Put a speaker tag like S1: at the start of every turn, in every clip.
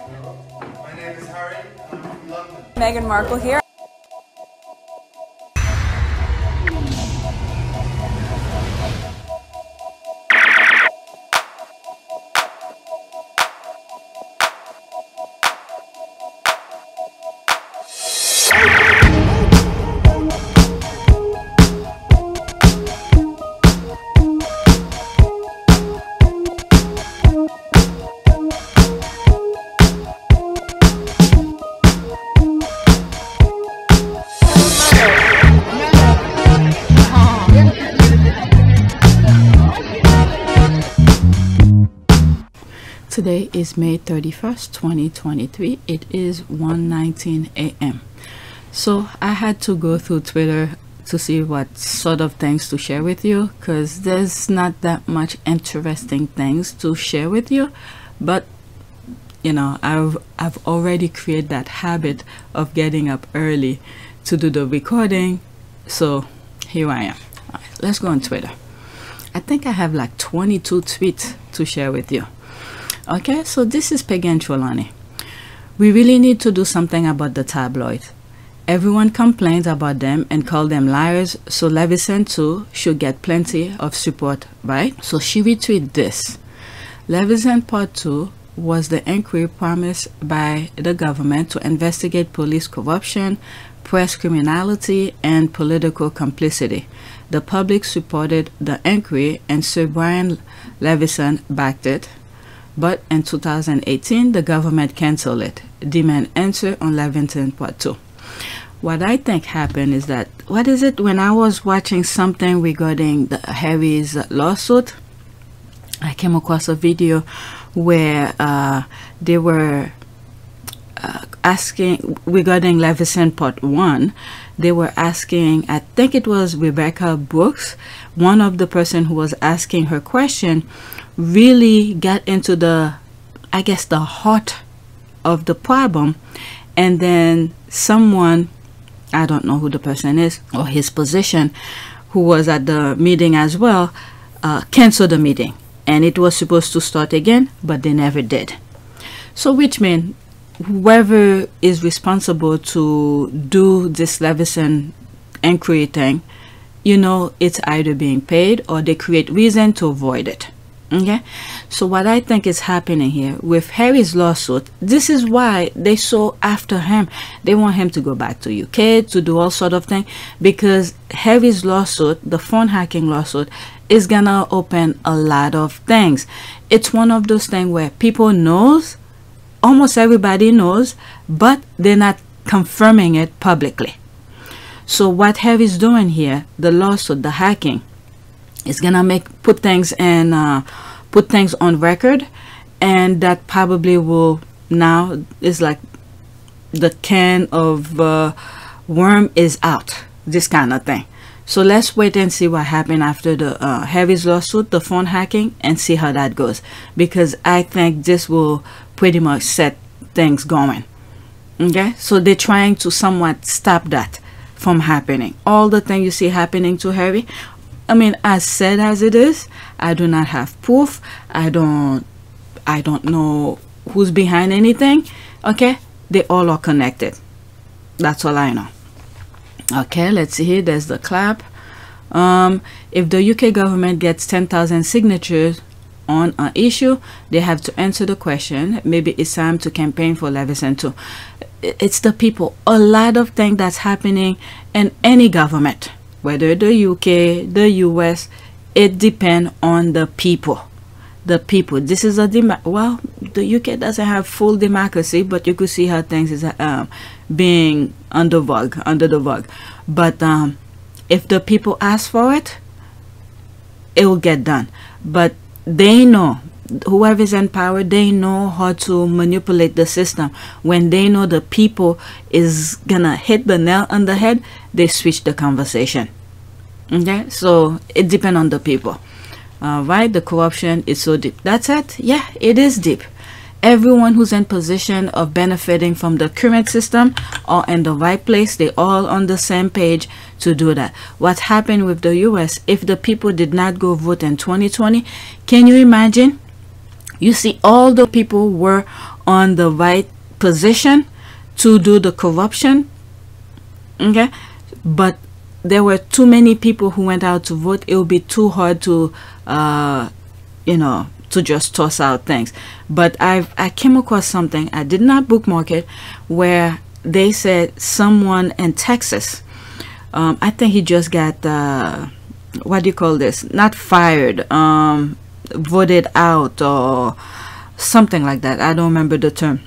S1: My name is Harry, I'm from London.
S2: Meghan Markle here.
S3: Today is May 31st, 2023. It is 1:19 a.m. So I had to go through Twitter to see what sort of things to share with you, because there's not that much interesting things to share with you. But you know, I've already created that habit of getting up early to do the recording. So here I am. All right, let's go on Twitter. I think I have like 22 tweets to share with you. Okay, so this is Peggy and Trelawney. We really need to do something about the tabloids. Everyone complains about them and call them liars, so Levison too should get plenty of support, right? So she retweeted this. Levison Part 2 was the inquiry promised by the government to investigate police corruption, press criminality, and political complicity. The public supported the inquiry and Sir Brian Levison backed it. But in 2018, the government canceled it. Demand answer on Levison Part 2. What I think happened is that, what is it, when I was watching something regarding the Harry's lawsuit, I came across a video where they were asking regarding Levison Part 1. They were asking, I think it was Rebecca Brooks, one of the person who was asking her question, really got into the, I guess, the heart of the problem. And then someone, I don't know who the person is or his position, who was at the meeting as well, canceled the meeting. And it was supposed to start again, but they never did. So which means whoever is responsible to do this Levison inquiry thing, you know, it's either being paid or they create reason to avoid it. Okay, so what I think is happening here with Harry's lawsuit, this is why they so after him. They want him to go back to UK to do all sort of thing, because Harry's lawsuit, the phone hacking lawsuit, is gonna open a lot of things. It's one of those things where people knows, almost everybody knows, but they're not confirming it publicly. So what Harry's doing here, the lawsuit, the hacking, is gonna put things on record, and that probably will now is like the can of worm is out, this kind of thing. So let's wait and see what happened after the Harry's lawsuit, the phone hacking, and see how that goes, because I think this will pretty much set things going. Okay, so they're trying to somewhat stop that from happening. All the things you see happening to Harry, I mean, as sad as it is, I do not have proof. I don't know who's behind anything. Okay, they all are connected. That's all I know. Okay, let's see here. There's the clap. If the UK government gets 10,000 signatures on an issue, they have to answer the question. Maybe it's time to campaign for Levison too. It's the people. A lot of things that's happening in any government, whether the UK, the US, it depends on the people. The people. This is a well, the UK doesn't have full democracy, but you could see how things is being under the rug. But if the people ask for it, it will get done. But they know, whoever's in power, they know how to manipulate the system. When they know the people is gonna hit the nail on the head, they switch the conversation. Okay, so it depends on the people. Right, the corruption is so deep. That's it. Yeah, it is deep. Everyone who's in position of benefiting from the current system are in the right place. They all on the same page to do that. What happened with the US, if the people did not go vote in 2020, can you imagine? You see, all the people were on the right position to do the corruption. Okay, but there were too many people who went out to vote. It would be too hard to you know, to just toss out things. But I came across something, I did not bookmark it, where they said someone in Texas, I think he just got what do you call this, not fired, voted out or something like that. I don't remember the term.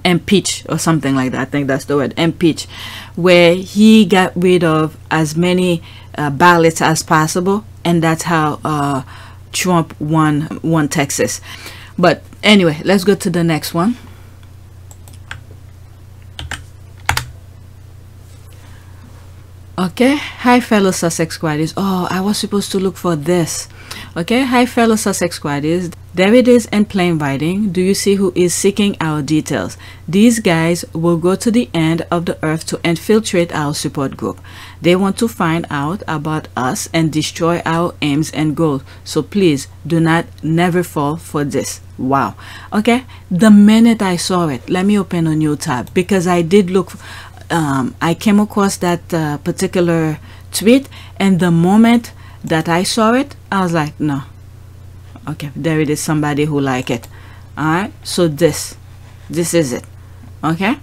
S3: Impeach or something like that. I think that's the word, impeach, where he got rid of as many ballots as possible, and that's how Trump won Texas. But anyway, let's go to the next one. Okay, hi fellow Sussex Squadies. Oh, I was supposed to look for this. Okay, hi fellow Sussex Squadies. There it is in plain writing. Do you see who is seeking our details? These guys will go to the end of the earth to infiltrate our support group. They want to find out about us and destroy our aims and goals. So please do not never fall for this. Wow. Okay, the minute I saw it, let me open a new tab, because I did look. I came across that particular tweet, and the moment that I saw it, I was like, no. Okay, there it is, somebody who like it. All right, so this is it. Okay,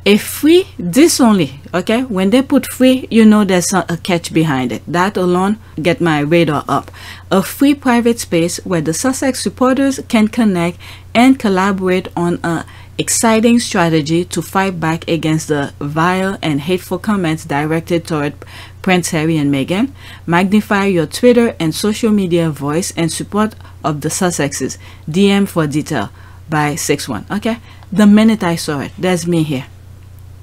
S3: a free, this only, okay, when they put free, you know there's a catch behind it. That alone get my radar up. A free private space where the Sussex supporters can connect and collaborate on a exciting strategy to fight back against the vile and hateful comments directed toward Prince Harry and Meghan. Magnify your Twitter and social media voice and support of the Sussexes. DM for detail by 61. Okay, the minute I saw it, there's me here.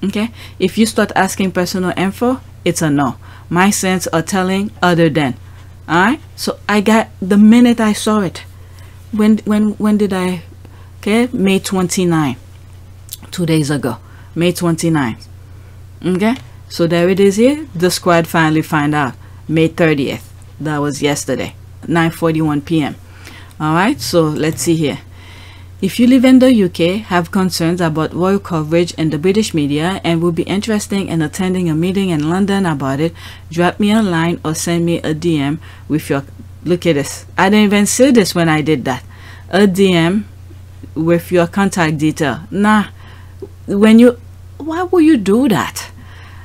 S3: Okay, if you start asking personal info, it's a no. My sense are telling other than. All right, so I got, the minute I saw it, when did I? Okay, May 29, 2 days ago, May 29. Okay, so there it is here. The squad finally find out May 30th. That was yesterday, 9:41 p.m. All right, so let's see here. If you live in the UK, have concerns about royal coverage in the British media, and would be interested in attending a meeting in London about it, drop me a line or send me a DM with your, look at this, I didn't even see this when I did that, a DM with your contact detail. Nah, when you, why would you do that?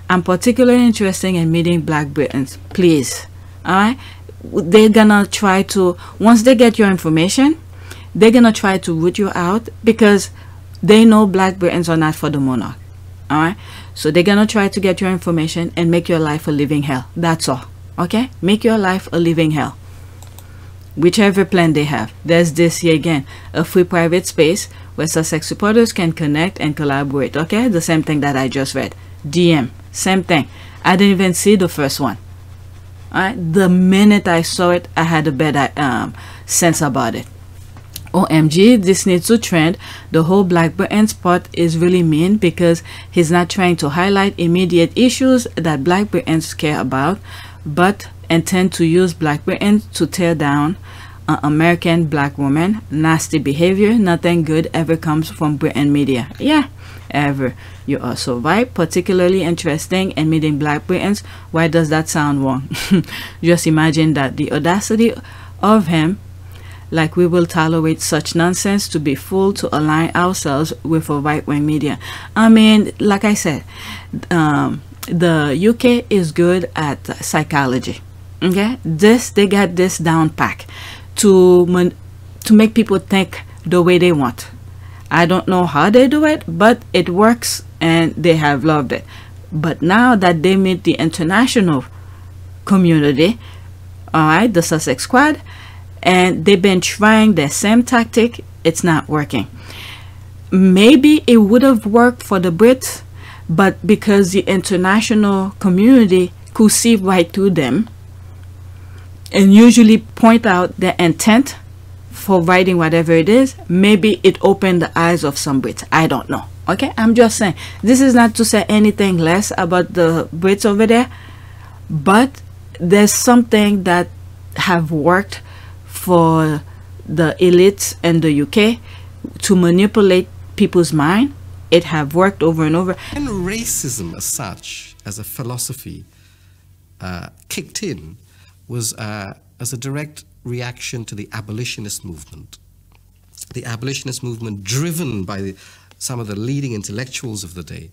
S3: I'm particularly interested in meeting Black Britons. Please. All right, they're gonna try to, once they get your information, they're gonna try to root you out, because they know Black Britons are not for the monarch. All right, so they're gonna try to get your information and make your life a living hell. That's all. Okay, make your life a living hell, whichever plan they have. There's this here again, a free private space where Sussex supporters can connect and collaborate. Okay, the same thing that I just read. DM, same thing. I didn't even see the first one. All right, the minute I saw it, I had a better sense about it. OMG, this needs to trend. The whole Black Britons part is really mean, because he's not trying to highlight immediate issues that Black Britons care about, but intend to use Black Britons to tear down American Black women. Nasty behavior. Nothing good ever comes from Britain media. Yeah, ever. You are so right. Particularly interesting in meeting Black Britons. Why does that sound wrong? Just imagine that, the audacity of him. Like we will tolerate such nonsense to be fooled to align ourselves with a right-wing media. I mean, like I said, the UK is good at psychology. Okay, they got this down pack to make people think the way they want. I don't know how they do it, but it works, and they have loved it. But now that they meet the international community, all right, the Sussex Squad, and they've been trying the same tactic, it's not working. Maybe it would have worked for the Brits, but because the international community could see right through them and usually point out their intent for writing whatever it is, maybe it opened the eyes of some Brits. I don't know. Okay, I'm just saying, this is not to say anything less about the Brits over there, but there's something that have worked for the elites in the UK to manipulate people's mind. It have worked over and over.
S2: And racism as such, as a philosophy, kicked in was as a direct reaction to the abolitionist movement. The abolitionist movement driven by some of the leading intellectuals of the day,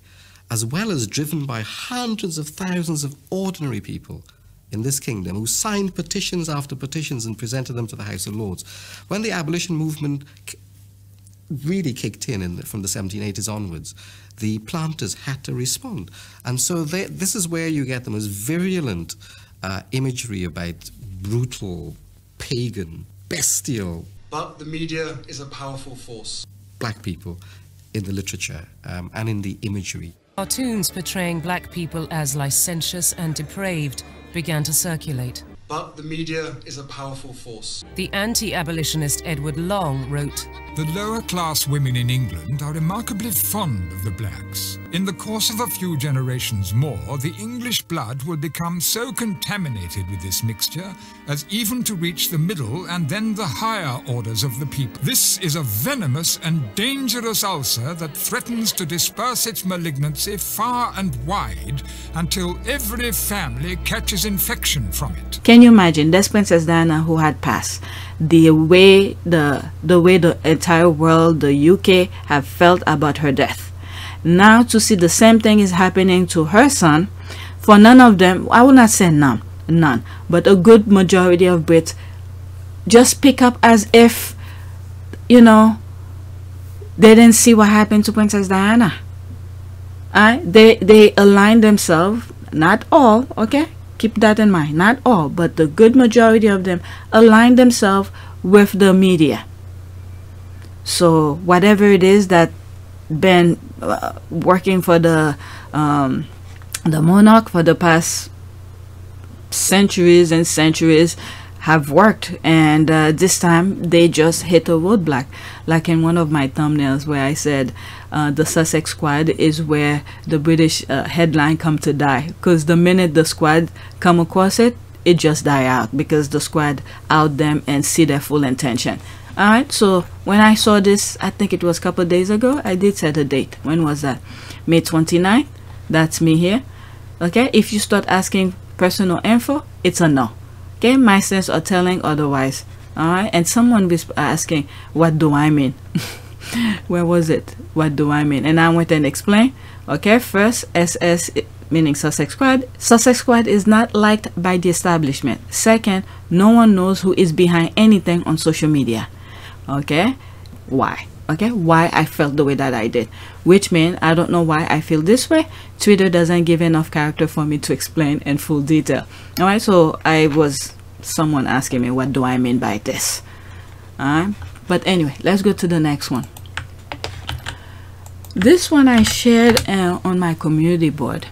S2: as well as driven by hundreds of thousands of ordinary people in this kingdom who signed petitions after petitions and presented them to the House of Lords. When the abolition movement really kicked in from the 1780s onwards, the planters had to respond. And so this is where you get the most virulent imagery about brutal, pagan, bestial.
S1: But the media is a powerful force.
S2: Black people in the literature and in the imagery.
S4: Cartoons portraying black people as licentious and depraved began to circulate.
S1: But the media is a powerful force.
S4: The anti-abolitionist Edward Long wrote,
S5: "The lower class women in England are remarkably fond of the blacks. In the course of a few generations more, the English blood will become so contaminated with this mixture as even to reach the middle and then the higher orders of the people. This is a venomous and dangerous ulcer that threatens to disperse its malignancy far and wide until every family catches infection from it."
S3: Can you imagine? That's Princess Diana who had passed. The way the entire world, the UK, have felt about her death. Now to see the same thing is happening to her son, for none of them, I will not say none, but a good majority of Brits just pick up as if, you know, they didn't see what happened to Princess Diana. They align themselves, not all, okay? Keep that in mind. Not all, but the good majority of them align themselves with the media. So whatever it is that been working for the monarch for the past centuries and centuries have worked, and this time they just hit a roadblock, like in one of my thumbnails where I said the Sussex Squad is where the British headline come to die, because the minute the squad come across it, it just die out, because the squad out them and see their full intention. Alright, so when I saw this, I think it was a couple of days ago, I did set a date. When was that? May 29th. That's me here. Okay, if you start asking personal info, it's a no. Okay, my sense are telling otherwise. Alright, and someone was asking, what do I mean? Where was it? What do I mean? And I went and explained. Okay, first, SS meaning Sussex Squad. Sussex Squad is not liked by the establishment. Second, no one knows who is behind anything on social media. Okay, why? Okay, why I felt the way that I did, which means I don't know why I feel this way. Twitter doesn't give enough character for me to explain in full detail. All right, so I was someone asking me, what do I mean by this? But anyway, let's go to the next one. This one I shared on my community board.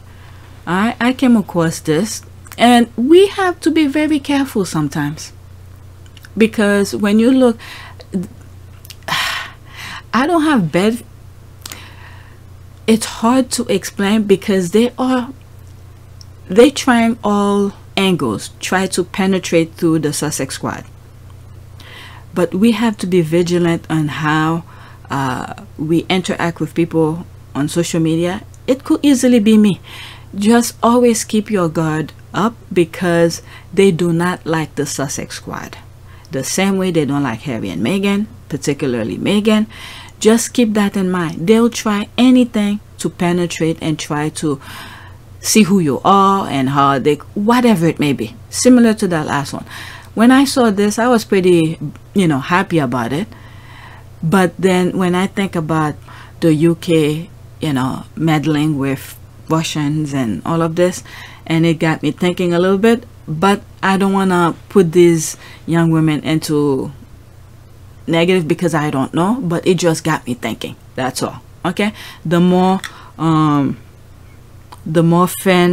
S3: I came across this, and we have to be very careful sometimes, because when you look, I don't have bed. It's hard to explain because they trying all angles, try to penetrate through the Sussex Squad. But we have to be vigilant on how we interact with people on social media. It could easily be me. Just always keep your guard up, because they do not like the Sussex Squad. The same way they don't like Harry and Meghan, particularly Meghan. Just keep that in mind. They'll try anything to penetrate and try to see who you are and how they, whatever it may be. Similar to that last one. When I saw this, I was pretty, happy about it. But then when I think about the UK, meddling with Russians and all of this, and it got me thinking a little bit. But I don't want to put these young women into negative because I don't know, but it just got me thinking. That's all. Okay, the more fun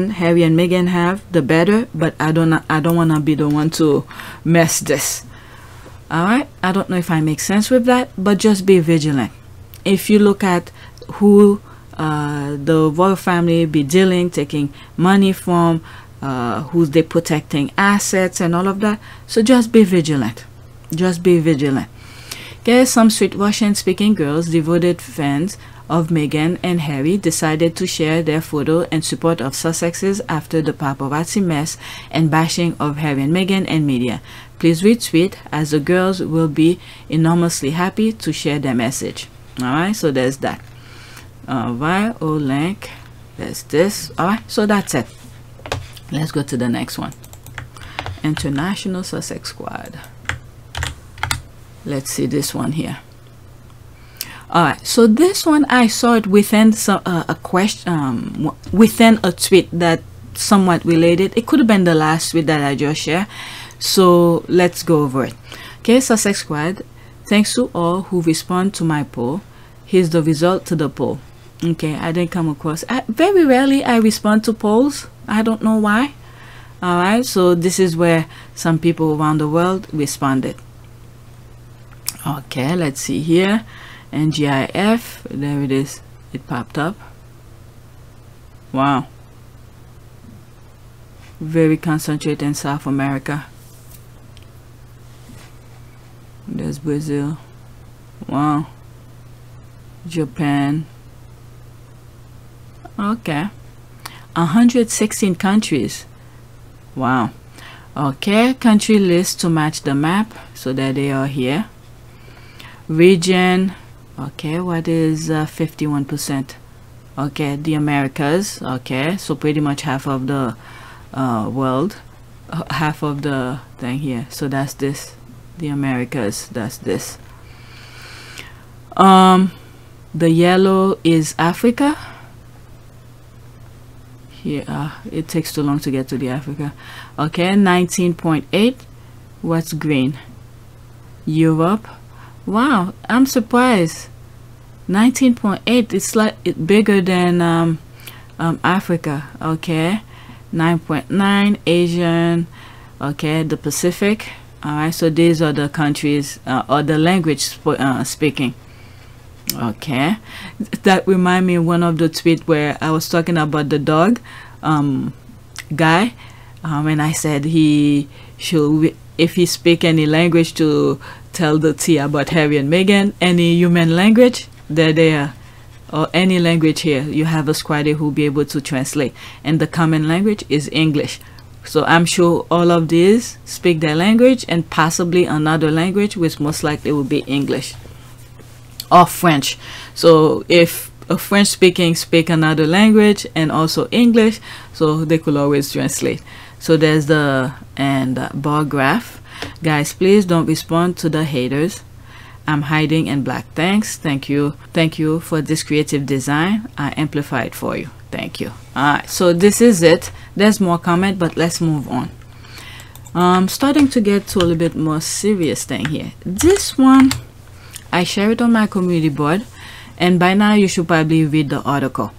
S3: Harry and Meghan have, the better. But I don't want to be the one to mess this. All right, I don't know if I make sense with that, but just be vigilant. If you look at who the royal family be dealing, taking money from, who's they protecting assets and all of that, so just be vigilant. Just be vigilant. Okay, some sweet Russian speaking girls, devoted fans of Meghan and Harry, decided to share their photo in support of Sussexes after the paparazzi mess and bashing of Harry and Meghan and media. Please retweet, as the girls will be enormously happy to share their message. Alright, so there's that. Alright, link. There's this. Alright, so that's it. Let's go to the next one. International Sussex Squad. Let's see this one here. Alright, so this one I saw it within a question, within a tweet that somewhat related. It could have been the last tweet that I just shared. So let's go over it. Okay, Sussex Squad. Thanks to all who respond to my poll. Here's the result to the poll. Okay, I didn't come across. Very rarely I respond to polls. I don't know why. Alright, so this is where some people around the world responded. Okay, let's see here. NGIF, there it is. It popped up. Wow. Very concentrated in South America. There's Brazil. Wow. Japan. Okay. 116 countries. Wow. Okay, country list to match the map. So that they are here. Region. Okay, what is 51%? Okay, the Americas. Okay, so pretty much half of the world. Half of the thing here. So that's this. The Americas. That's this. The yellow is Africa. Here, it takes too long to get to the Africa. Okay, 19.8. What's green? Europe. Wow, I'm surprised. 19.8. It's like bigger than Africa. Okay, 9.9. Asian. Okay, the Pacific. All right, so these are the countries or the language speaking. Okay, that remind me of one of the tweets where I was talking about the dog guy, and I said he should, if he speak any language, to tell the T about Harry and Meghan. Any human language, they're there, or any language here, you have a squaddy who will be able to translate, and the common language is English. So I'm sure all of these speak their language and possibly another language, which most likely will be English or French. So if a French speaking speak another language and also English, so they could always translate. So there's the bar graph. Guys, please don't respond to the haters. I'm hiding in black. Thanks. Thank you for this creative design. I amplify it for you. Thank you. Alright, so this is it. There's more comment, but let's move on. Starting to get to a little bit more serious thing here. This one, I share it on my community board, and by now you should probably read the article.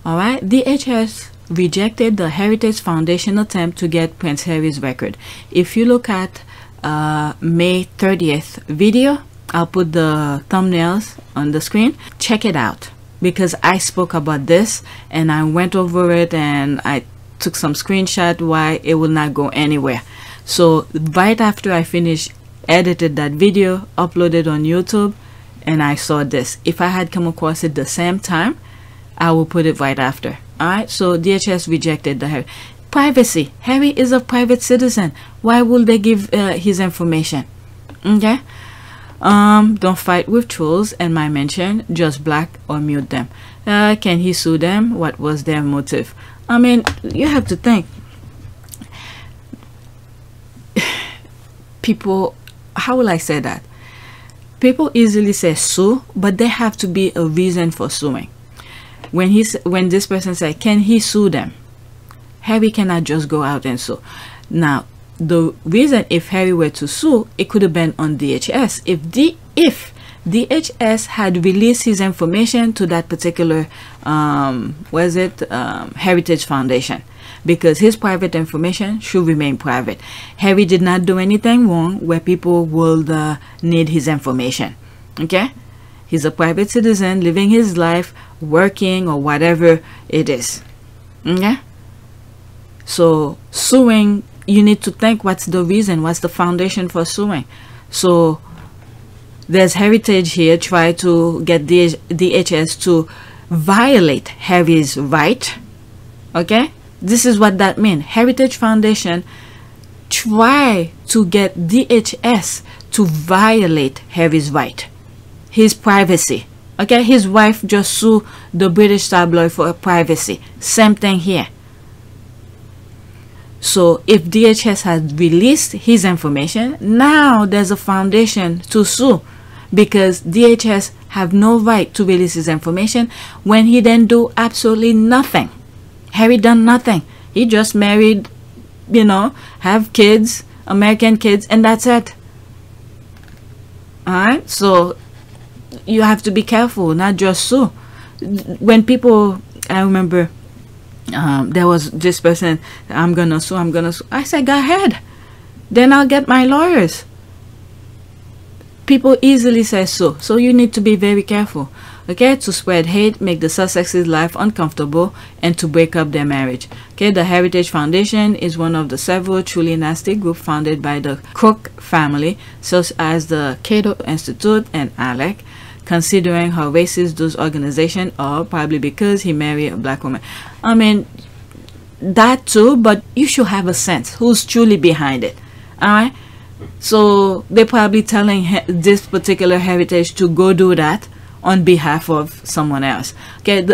S3: Alright, DHS rejected the Heritage Foundation attempt to get Prince Harry's record. If you look at May 30th video, I'll put the thumbnails on the screen. Check it out, because I spoke about this and I went over it and I took some screenshot why it will not go anywhere. So right after I finished edited that video, uploaded on YouTube, and I saw this. If I had come across it the same time, I will put it right after. Alright, so DHS rejected the Harry. Privacy. Harry is a private citizen. Why will they give his information? Okay. Don't fight with trolls and my mention. Just block or mute them. Can he sue them? What was their motive? I mean, you have to think. People, how will I say that? People easily say sue, but there have to be a reason for suing. When this person said, can he sue them? Harry cannot just go out and sue. Now, the reason if Harry were to sue, it could have been on DHS. If DHS had released his information to that particular Heritage Foundation, because his private information should remain private. Harry did not do anything wrong where people would need his information. Okay, he's a private citizen living his life, working or whatever it is. Okay, so suing, you need to think what's the reason, what's the foundation for suing. So there's Heritage here try to get DHS to violate Harry's right. Okay, this is what that means. Heritage Foundation try to get DHS to violate Harry's right, his privacy. Okay, his wife just sued the British tabloid for privacy. Same thing here. So if DHS has released his information, now there's a foundation to sue, because DHS have no right to release his information when he didn't do absolutely nothing. Harry done nothing. He just married, you know, have kids, American kids, and that's it. Alright, so you have to be careful, not just sue. When people, I remember there was this person, I'm gonna sue. I said, go ahead, then I'll get my lawyers. People easily say so you need to be very careful, okay, to spread hate, make the Sussex's life uncomfortable, and to break up their marriage. Okay, the Heritage Foundation is one of the several truly nasty groups founded by the Crook family, such as the Cato Institute and ALEC. Considering how racist those organizations are, probably because he married a black woman. I mean, that too, but you should have a sense who's truly behind it. Alright, so they're probably telling this particular Heritage to go do that on behalf of someone else. Okay,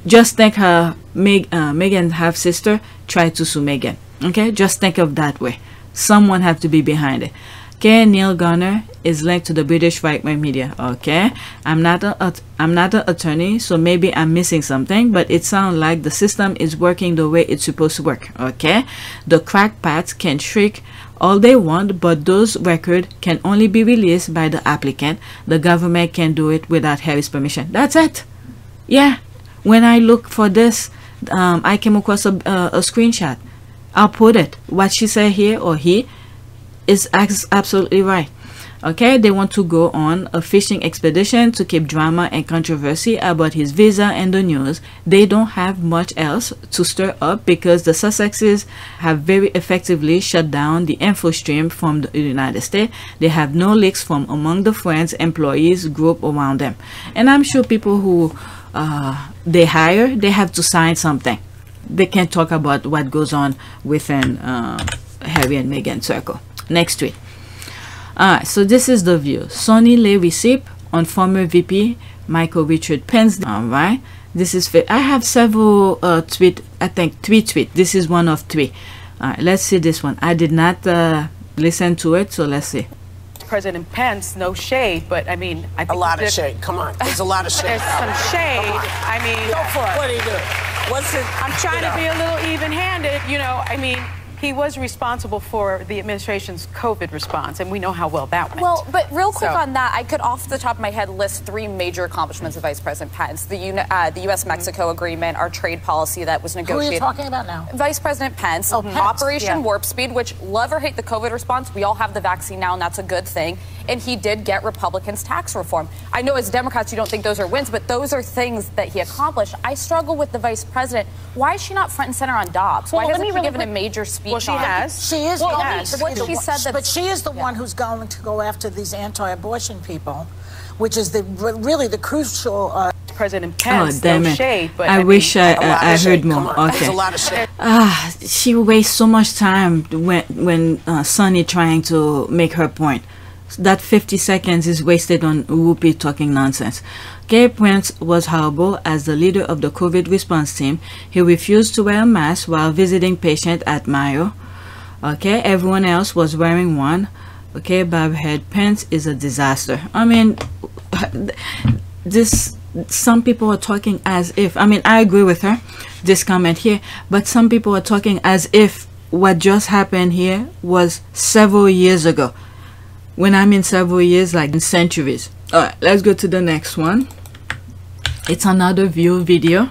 S3: just think her Meghan's half sister tried to sue Meghan. Okay, just think of that way. Someone have to be behind it. Okay, Neil Garner is linked to the British right-wing media. Okay, I'm not an attorney, so maybe I'm missing something, but it sounds like the system is working the way it's supposed to work. Okay, the crackpots can shriek all they want, but those records can only be released by the applicant. The government can do it without Harry's permission. That's it. Yeah, when I look for this, I came across a screenshot. I'll put it. What she said here, or he, is absolutely right. Okay, they want to go on a fishing expedition to keep drama and controversy about his visa and the news. They don't have much else to stir up because the Sussexes have very effectively shut down the info stream from the United States. They have no leaks from among the friends, employees, group around them. And I'm sure people who they hire, they have to sign something. They can't talk about what goes on within Harry and Meghan circle. Next tweet. Alright, so this is the view. Sonny lay receipt on former VP Michael Richard Pence. Alright, this is I have several tweets. I think 3 tweets. This is one of 3. Alright, let's see this one. I did not listen to it, so let's see.
S6: President Pence, no shade, but I mean, I think
S7: a lot of shade. Come on, there's a lot of shade.
S6: There's some shade. I mean,
S7: go for it. What do you do? What's it?
S6: I'm trying to be a little even-handed. You know, I mean, he was responsible for the administration's COVID response, and we know how well that went.
S8: Well, but real quick on that, I could off the top of my head list 3 major accomplishments of Vice President Pence. The U.S.-Mexico agreement, our trade policy that was negotiated.
S7: Who are you talking about now?
S8: Vice President Pence.
S7: Oh, Pence.
S8: Operation Warp Speed, which love or hate the COVID response, we all have the vaccine now, and that's a good thing. And he did get Republicans' tax reform. I know as Democrats you don't think those are wins, but those are things that he accomplished. I struggle with the Vice President. Why is she not front and center on Dobbs? Why hasn't she given a major speech?
S6: Well, she has.
S7: She is.
S6: Well,
S8: what she said
S7: but she is the one who's going to go after these anti-abortion people, which is really the crucial.
S6: President Pence,
S3: damn
S6: no
S3: it.
S6: shade, but
S3: I wish I heard more. Okay.
S7: There's a lot of shade.
S3: She wastes so much time when Sonny trying to make her point. That 50 seconds is wasted on Whoopi talking nonsense. Okay, Pence was horrible as the leader of the COVID response team. He refused to wear a mask while visiting patients at Mayo. Okay, everyone else was wearing one. Okay, Bobhead Pence is a disaster. I mean, some people are talking as if, I mean, I agree with her, this comment here, but some people are talking as if what just happened here was several years ago. When I mean several years, like in centuries. Alright, let's go to the next one. It's another view video.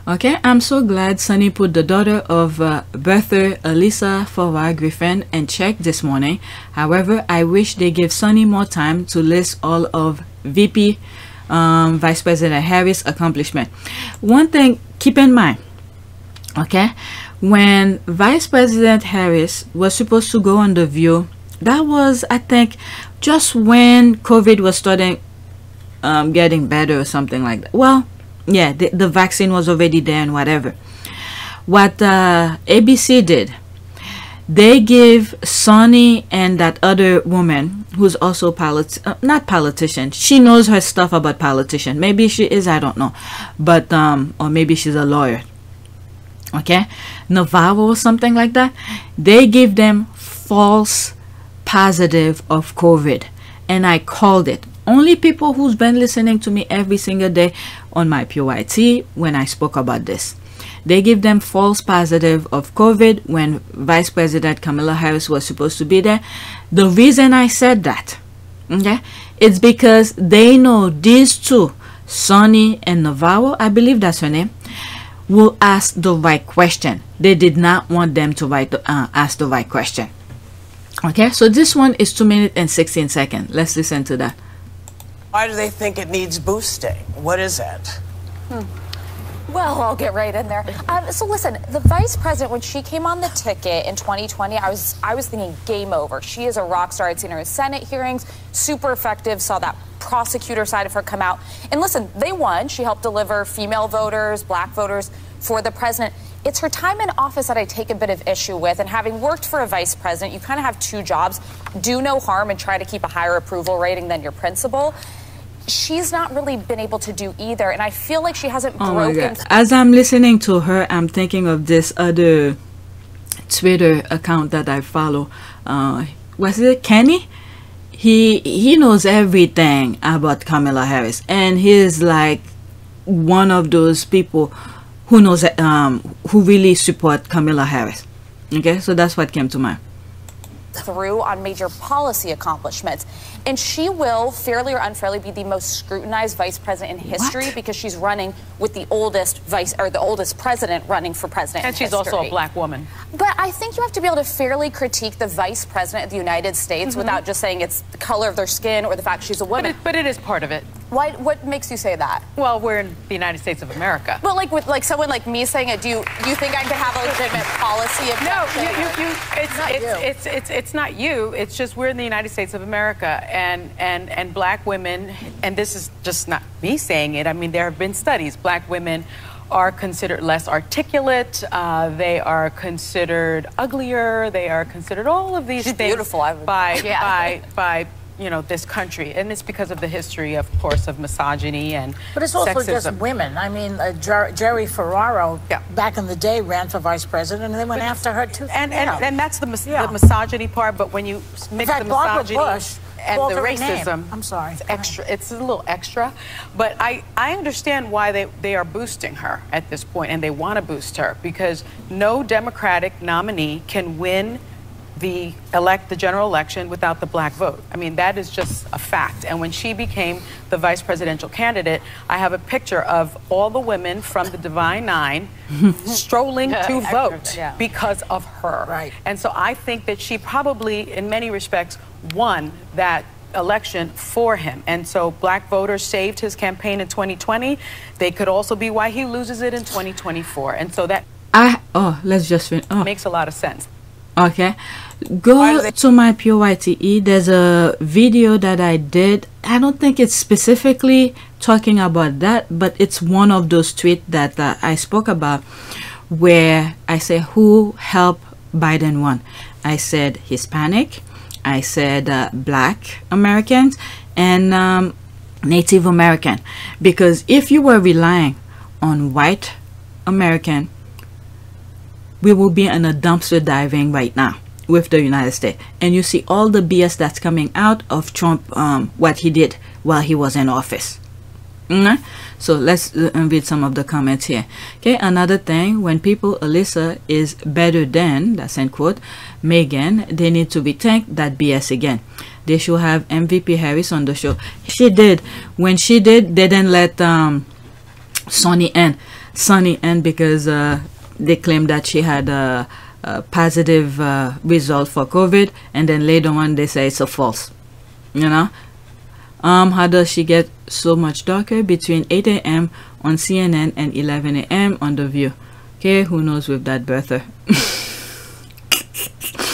S3: Okay, I'm so glad Sonny put the daughter of Birther Alyssa Farah Griffin in check this morning. However, I wish they give Sonny more time to list all of VP Vice President Harris' accomplishment. One thing, keep in mind, okay, when Vice President Harris was supposed to go on the View, that was, I think, just when COVID was starting getting better or something like that. Well, yeah, the vaccine was already there and whatever. What ABC did, they give Sonny and that other woman who's also not politician. She knows her stuff about politician. Maybe she is, I don't know. But or maybe she's a lawyer. Okay? Navarro or something like that. They give them false positive of COVID. And I called it. Only people who's been listening to me every single day on my PYT when I spoke about this. They give them false positive of COVID when Vice President Kamala Harris was supposed to be there. The reason I said that, okay, it's because they know these two, Sonny and Navarro, I believe that's her name, will ask the right question. They did not want them to ask the right question. Okay, so this one is 2 minutes and 16 seconds. Let's listen to that.
S9: Why do they think it needs boosting? What is it?
S8: Well, I'll get right in there. So listen, the vice president, when she came on the ticket in 2020, I was thinking game over. She is a rock star. I'd seen her in Senate hearings, super effective, saw that prosecutor side of her come out. And listen, they won. She helped deliver female voters, black voters for the president. It's her time in office that I take a bit of issue with. And having worked for a vice president, you kind of have two jobs. Do no harm and try to keep a higher approval rating than your principal. She's not really been able to do either, and I feel like she hasn't broken.
S3: My God. As I'm listening to her, I'm thinking of this other Twitter account that I follow. Was it Kenny? He knows everything about Kamala Harris, and he's like one of those people who knows who really support Kamala Harris. Okay, so that's what came to mind.
S8: Through on major policy accomplishments. And she will, fairly or unfairly, be the most scrutinized vice president in history because she's running with the oldest president running for president.
S6: And she's also a black woman.
S8: But I think you have to be able to fairly critique the vice president of the United States without just saying it's the color of their skin or the fact she's a woman.
S6: But it is part of it.
S8: What makes you say that?
S6: Well, we're in the United States of America.
S8: But like with someone like me saying it, do you think I could have a legitimate policy of
S6: it's not you. It's just we're in the United States of America, and black women, and this is just not me saying it. I mean, there have been studies. Black women are considered less articulate. They are considered uglier. They are considered all of these things
S8: beautiful,
S6: by you know, this country, and it's because of the history, of course, of misogyny and
S7: But it's also
S6: sexism.
S7: just women. I mean, Jerry Ferraro back in the day ran for vice president, and they went after her too.
S6: And that's the misogyny part. But when you mix the misogyny and the racism,
S7: I'm sorry,
S6: it's extra. It's a little extra. But I understand why they are boosting her at this point, and they want to boost her because no Democratic nominee can win the general election without the black vote. I mean, that is just a fact. And when she became the vice presidential candidate, I have a picture of all the women from the Divine Nine strolling to vote because of her.
S7: Right.
S6: And so I think that she probably, in many respects, won that election for him. And so black voters saved his campaign in 2020. They could also be why he loses it in 2024. And so that
S3: let's just finish.
S6: Makes a lot of sense.
S3: Okay, go to my PYTE. There's a video that I did. I don't think it's specifically talking about that, but it's one of those tweets that I spoke about where I say who helped Biden win. I said Hispanic, I said Black Americans, and Native American. Because if you were relying on white American, we will be in a dumpster diving right now with the United States. And you see all the BS that's coming out of Trump, what he did while he was in office. So let's read some of the comments here. Okay, another thing, when people Alyssa is better than, that's end quote, Megan, they need to rethink that BS again. They should have MVP Harris on the show. She did. When she did, they didn't let Sonny in because they claimed that she had a positive result for COVID, and then later on they say it's a false. You know? How does she get so much darker between 8 a.m. on CNN and 11 a.m. on The View? Okay, who knows with that, Birther?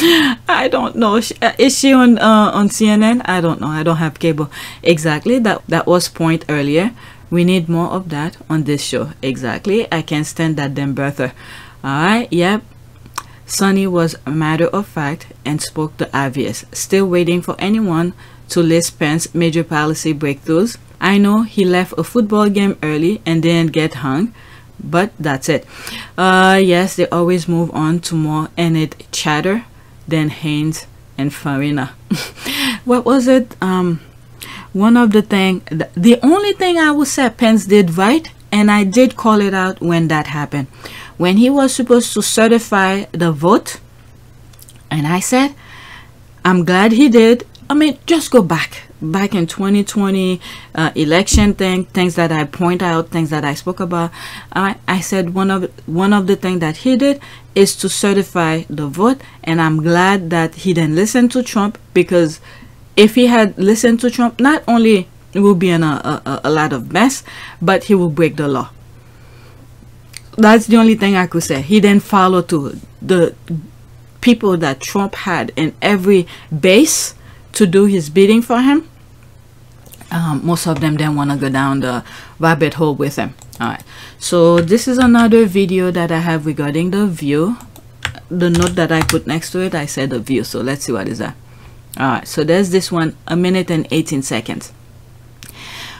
S3: I don't know. Is she on CNN? I don't know. I don't have cable. Exactly. That was point earlier. We need more of that on this show. Exactly. I can't stand that damn Birther. Alright, yep. Sonny was a matter of fact and spoke the obvious. Still waiting for anyone to list Pence's major policy breakthroughs. I know he left a football game early and didn't get hung, but that's it. Yes, they always move on to more Enid chatter than Haynes and Farina. What was it? One of the only thing I would say Pence did right, and I did call it out when that happened, when he was supposed to certify the vote, and I said, I'm glad he did. I mean, just go back in 2020 election things that I point out, things that I spoke about. I said one of the things that he did is to certify the vote, and I'm glad that he didn't listen to Trump, because if he had listened to Trump, not only it will be in a lot of mess, but he will break the law. That's the only thing I could say. He didn't follow to the people that Trump had in every base to do his bidding for him. Most of them didn't want to go down the rabbit hole with him. Alright, so this is another video that I have regarding the View. The note that I put next to it, I said the View, so let's see what is that. Alright, so there's this one, 1 minute and 18 seconds.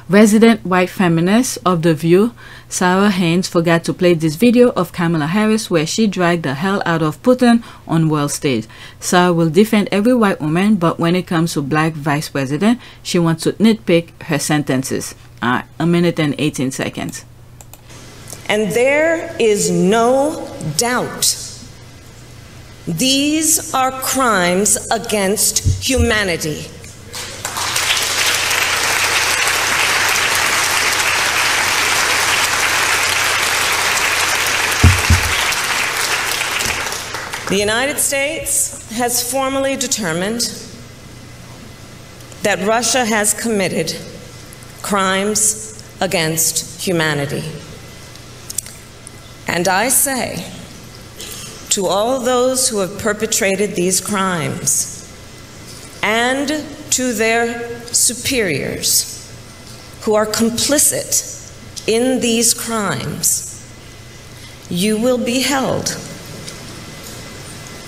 S3: Resident white feminist of The View, Sarah Haynes, forgot to play this video of Kamala Harris where she dragged the hell out of Putin on world stage. Sarah will defend every white woman, but when it comes to black vice president, she wants to nitpick her sentences. 1 minute and 18 seconds.
S10: And there is no doubt these are crimes against humanity. The United States has formally determined that Russia has committed crimes against humanity. And I say to all those who have perpetrated these crimes and to their superiors who are complicit in these crimes, you will be held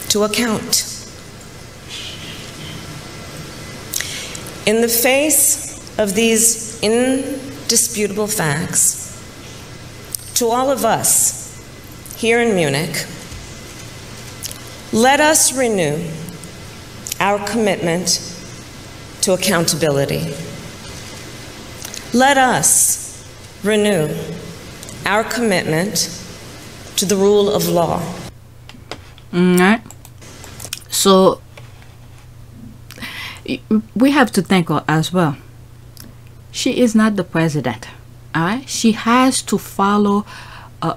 S10: to account. In the face of these indisputable facts, to all of us here in Munich, let us renew our commitment to accountability. Let us renew our commitment to the rule of law.
S3: Alright. So we have to think as well. She is not the president. Alright? She has to follow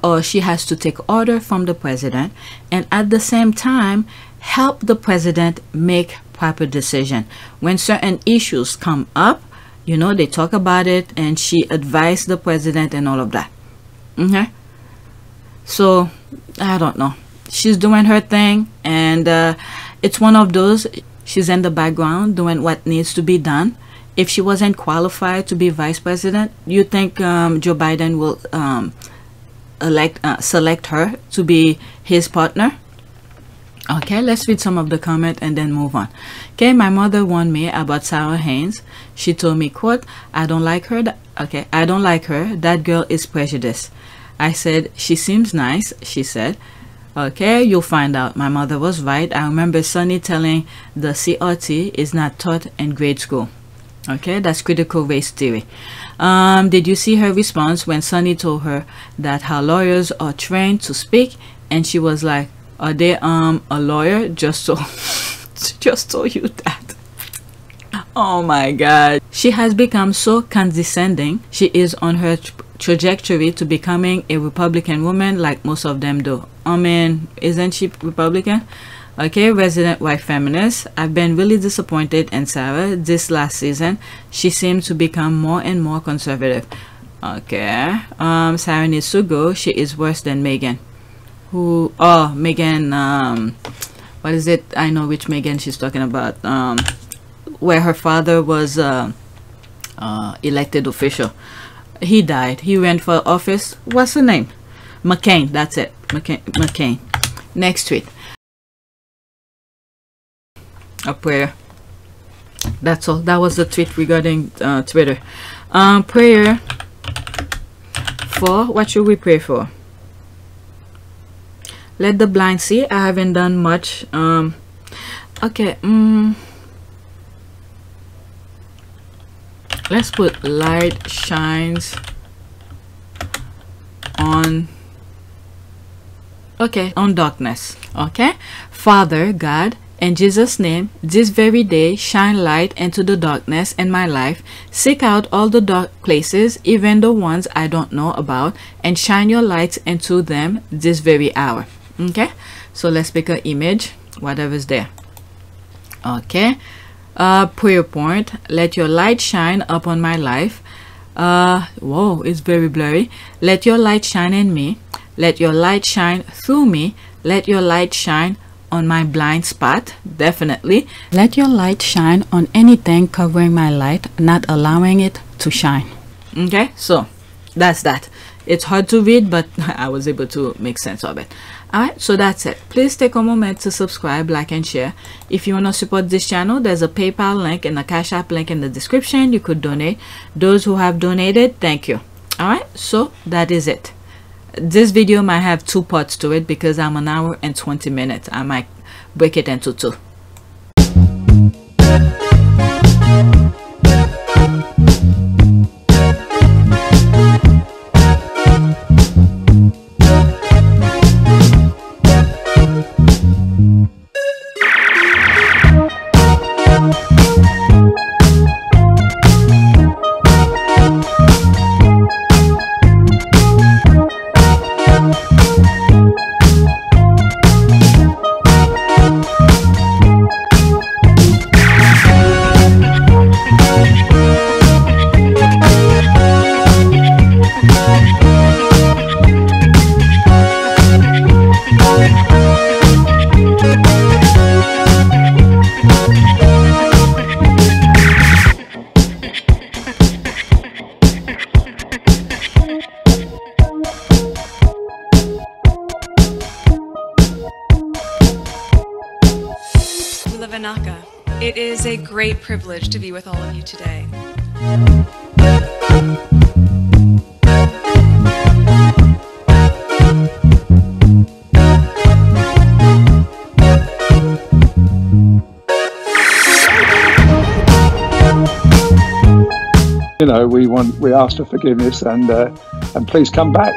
S3: or she has to take order from the president, and at the same time help the president make proper decision. When certain issues come up, you know, they talk about it and she advised the president and all of that. Okay? So I don't know. She's doing her thing, and it's one of those, she's in the background doing what needs to be done. If she wasn't qualified to be vice president, you think Joe Biden will select her to be his partner? Okay, let's read some of the comment and then move on. Okay, my mother warned me about Sarah Haynes. She told me, quote, I don't like her. I don't like her. That girl is prejudiced. I said, she seems nice, she said. Okay, you'll find out. My mother was right. I remember Sonny telling the CRT is not taught in grade school. Okay, that's critical race theory. Did you see her response when Sonny told her that her lawyers are trained to speak, and she was like, are they a lawyer? Just told you that. Oh my god. She has become so condescending. She is on her trajectory to becoming a Republican woman like most of them do. I mean, isn't she Republican? Okay, resident white feminist. I've been really disappointed in Sarah this last season. She seems to become more and more conservative. Okay, Sarah needs to go. She is worse than Megan. Who? Oh, Megan. what is it? I know which Megan she's talking about. Where her father was elected official. He died. He went for office. What's the name? McCain. That's it. McCain. Next tweet. A prayer. That's all. That was the tweet regarding Twitter. Prayer for, what should we pray for? Let the blind see. I haven't done much. Okay. Let's put light shines on, okay, on darkness. Okay. Father God, in Jesus' name, this very day, shine light into the darkness in my life. Seek out all the dark places, even the ones I don't know about, and shine your lights into them this very hour. Okay, so let's pick an image, whatever's there. Okay, prayer point. Let your light shine upon my life. Whoa, it's very blurry. Let your light shine in me. Let your light shine through me. Let your light shine on my blind spot. Definitely. Let your light shine on anything covering my light, not allowing it to shine. Okay, so that's that. It's hard to read, but I was able to make sense of it. Alright, so that's it. Please take a moment to subscribe, like, and share. If you want to support this channel, there's a PayPal link and a Cash App link in the description. You could donate. Those who have donated, thank you. Alright, so that is it. This video might have 2 parts to it because I'm an hour and 20 minutes. I might break it into 2.
S11: It is a great privilege to be with all of you today.
S12: You know, we ask for forgiveness and please come back.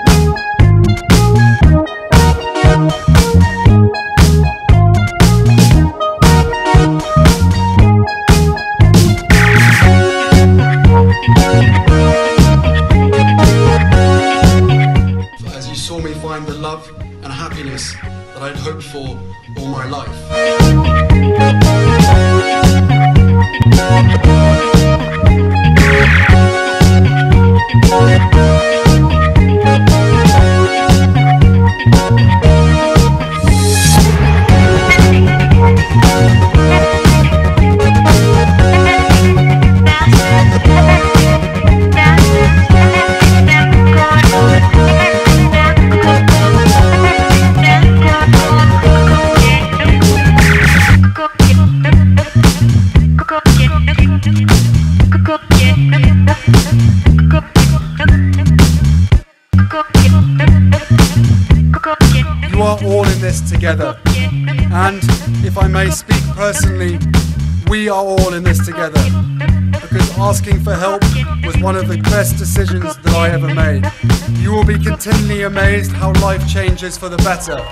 S1: As you saw me find the love and happiness that I'd hoped for all my life. You are all in this together, and if I may speak personally, we are all in this together, because asking for help was one of the best decisions that I ever made. You will be continually amazed how life changes for the better.